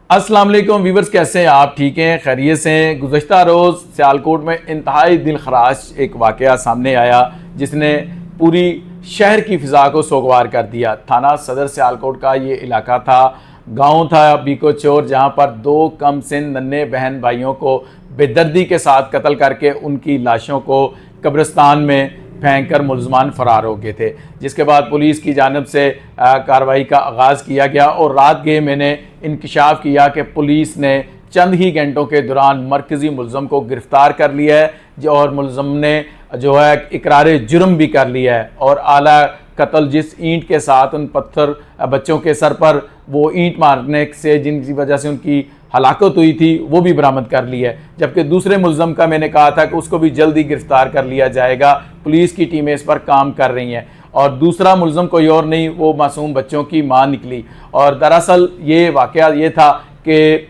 अस्सलाम वालेकुम व्यूवर्स, कैसे हैं आप? ठीक हैं, खैरियत से हैं? गुज़श्ता रोज़ सियालकोट में इंतहाई दिलखराश एक वाक़या सामने आया जिसने पूरी शहर की फ़िज़ा को सोगवार कर दिया। थाना सदर सियालकोट का ये इलाका था, गांव था बीको चोर, जहां पर दो कम सिन नन्हे बहन भाइयों को बेदर्दी के साथ कत्ल करके उनकी लाशों को कब्रिस्तान में फेंक कर मुलजमान फ़रार हो गए थे। जिसके बाद पुलिस की जानब से कार्रवाई का आगाज़ किया गया और रात गए मैंने इंकशाफ किया कि पुलिस ने चंद ही घंटों के दौरान मरकज़ी मुलज़म को गिरफ़्तार कर लिया है और मुलज़म ने जो है इकरार जुर्म भी कर लिया है और आला कत्ल जिस ईंट के साथ उन पत्थर बच्चों के सर पर वो ईंट मारने से जिनकी वजह से उनकी हलाकत हुई थी वो भी बरामद कर लिया है। जबकि दूसरे मुलज़म का मैंने कहा था कि उसको भी जल्दी गिरफ़्तार कर लिया जाएगा। पुलिस की टीमें इस पर काम कर रही हैं और दूसरा मुलज़म कोई और नहीं, वो मासूम बच्चों की माँ निकली। और दरअसल ये वाक़या ये था कि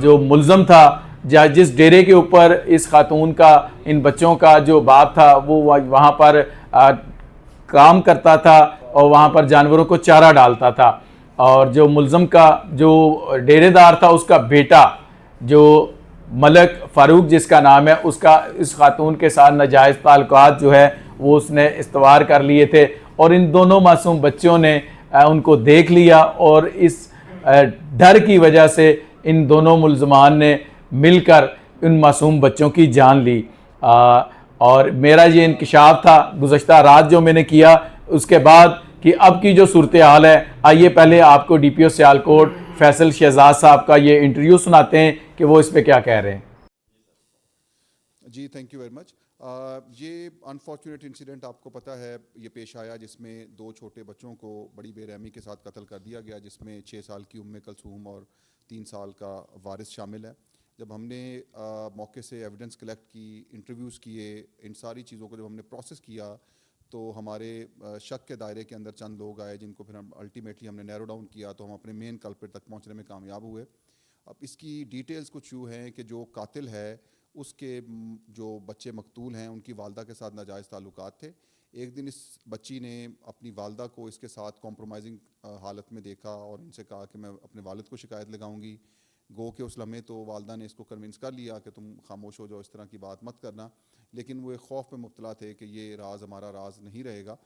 जो मुलज़म था जिस डेरे के ऊपर इस खातून का इन बच्चों का जो बाप था वो वहाँ पर काम करता था और वहाँ पर जानवरों को चारा डालता था। और जो मुलज़म का जो डेरेदार था उसका बेटा जो मलक फ़ारूक जिसका नाम है, उसका इस खातून के साथ नाजायज़ ताल्लुकात जो है वो उसने इस्तवार कर लिए थे और इन दोनों मासूम बच्चों ने उनको देख लिया और इस डर की वजह से इन दोनों मुलज़मान ने मिलकर इन मासूम बच्चों की जान ली। और मेरा ये इंकशाफ था गुज़श्ता रात जो मैंने किया, उसके बाद कि अब की जो सूरत हाल है, आइए पहले आपको DPO सियालकोट फैसल शहजाद साहब का ये इंटरव्यू सुनाते हैं कि वो इस पे क्या कह रहे हैं। जी थैंक यू वेरी मच। ये अनफॉर्चुनेट इंसिडेंट आपको पता है ये पेश आया जिसमें दो छोटे बच्चों को बड़ी बेरहमी के साथ कत्ल कर दिया गया, जिसमें 6 साल की उम्मे कलसूम और 3 साल का वारिस शामिल है। जब हमने मौके से एविडेंस कलेक्ट की, इंटरव्यूज़ किए, इन सारी चीज़ों को जब हमने प्रोसेस किया तो हमारे शक के दायरे के अंदर चंद लोग आए जिनको फिर हम अल्टीमेटली हमने नैरो डाउन किया तो हम अपने मेन कल्प्रिट तक पहुंचने में कामयाब हुए। अब इसकी डिटेल्स कुछ यूँ हैं कि जो कातिल है उसके जो बच्चे मकतूल हैं उनकी वालदा के साथ नाजायज़ ताल्लुकात थे। एक दिन इस बच्ची ने अपनी वालदा को इसके साथ कॉम्प्रोमाइजिंग हालत में देखा और इनसे कहा कि मैं अपने वालिद को शिकायत लगाऊंगी। गो के उस लम्हे तो वालदा ने इसको कन्विंस कर लिया कि तुम खामोश हो जाओ, इस तरह की बात मत करना, लेकिन वो एक खौफ में मुब्तला थे कि ये राज हमारा राज नहीं रहेगा।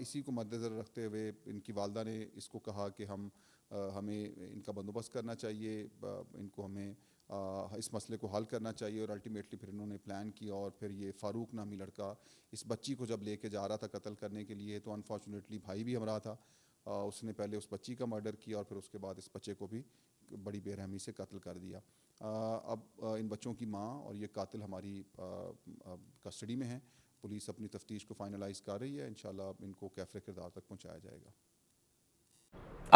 इसी को मद्देनज़र रखते हुए इनकी वालदा ने इसको कहा कि हमें इनका बंदोबस्त करना चाहिए, इनको हमें इस मसले को हल करना चाहिए। और अल्टीमेटली फिर इन्होंने प्लान किया और फिर ये फ़ारूक नामी लड़का इस बच्ची को जब लेके जा रहा था कत्ल करने के लिए तो अनफॉर्चुनेटली भाई भी हमरा था, उसने पहले उस बच्ची का मर्डर किया और फिर उसके बाद इस बच्चे को भी बड़ी बेरहमी से कत्ल कर दिया। अब इन बच्चों की माँ और ये कातिल हमारी कस्टडी में है। पुलिस अपनी तफ्तीश को फाइनलाइज कर रही है, इंशाल्लाह इनको कैफ़रे किरदार तक पहुँचाया जाएगा।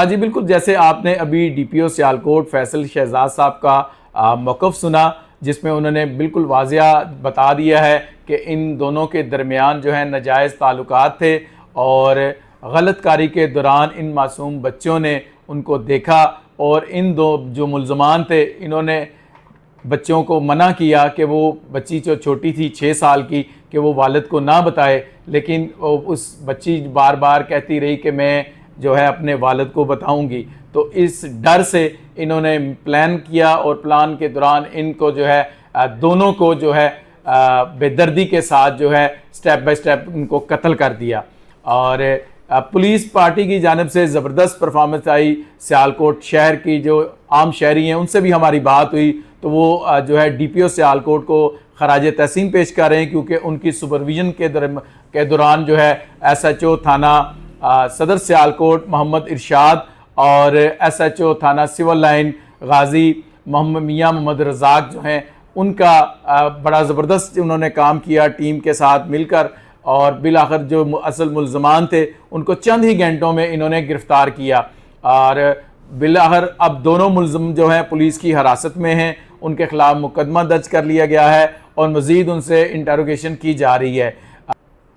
जी बिल्कुल, जैसे आपने अभी DPO सियालकोट फैसल शहजाद साहब का मौक़िफ़ सुना जिसमें उन्होंने बिल्कुल वाज़िया बता दिया है कि इन दोनों के दरमियान जो है नाजायज़ ताल्लुकात थे और गलतकारी के दौरान इन मासूम बच्चों ने उनको देखा और इन दो जो मुलज़मान थे इन्होंने बच्चों को मना किया कि वो बच्ची जो छोटी थी 6 साल की कि वो वालिद को ना बताए, लेकिन उस बच्ची बार बार कहती रही कि मैं जो है अपने वालिद को बताऊंगी। तो इस डर से इन्होंने प्लान किया और प्लान के दौरान इनको जो है दोनों को जो है बेदर्दी के साथ जो है स्टेप बाय स्टेप इनको कत्ल कर दिया। और पुलिस पार्टी की जानिब से ज़बरदस्त परफॉर्मेंस आई। सियालकोट शहर की जो आम शहरी हैं उनसे भी हमारी बात हुई तो वो जो है DPO सियालकोट को खराज तहसीन पेश कर रहे हैं क्योंकि उनकी सुपरविजन के दौरान जो है SHO थाना सदर सियालकोट मोहम्मद इरशाद और SHO थाना सिविल लाइन गाजी मियाँ मोहम्मद रज़ाक जो हैं उनका बड़ा ज़बरदस्त उन्होंने काम किया टीम के साथ मिलकर और बिलाखिर जो असल मुलज़मान थे उनको चंद ही घंटों में इन्होंने गिरफ़्तार किया और बिलाखिर अब दोनों मुलज़म जो हैं पुलिस की हिरासत में हैं, उनके ख़िलाफ़ मुकदमा दर्ज कर लिया गया है और मज़ीद उनसे इंटरोगेशन की जा रही है।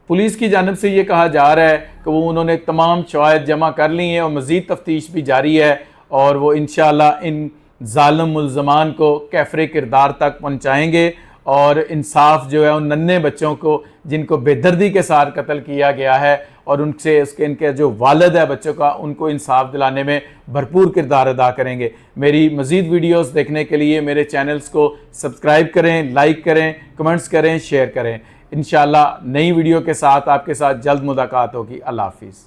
पुलिस की जानिब से ये कहा जा रहा है कि वो उन्होंने तमाम शवाहिद जमा कर ली हैं और मज़ीद तफ्तीश भी जारी है और वो इंशाअल्लाह इन ज़ालिम मुलज़मान को कैफ़रे किरदार तक पहुँचाएँगे और इंसाफ जो है उन नन्हे बच्चों को जिनको बेदर्दी के साथ कत्ल किया गया है और उनसे उसके इनके जो वालिद है बच्चों का, उनको इंसाफ दिलाने में भरपूर किरदार अदा करेंगे। मेरी मज़ीद वीडियोस देखने के लिए मेरे चैनल्स को सब्सक्राइब करें, लाइक करें, कमेंट्स करें, शेयर करें। इंशाल्लाह नई वीडियो के साथ आपके साथ जल्द मुलाकात होगी। अल्लाह हाफिज़।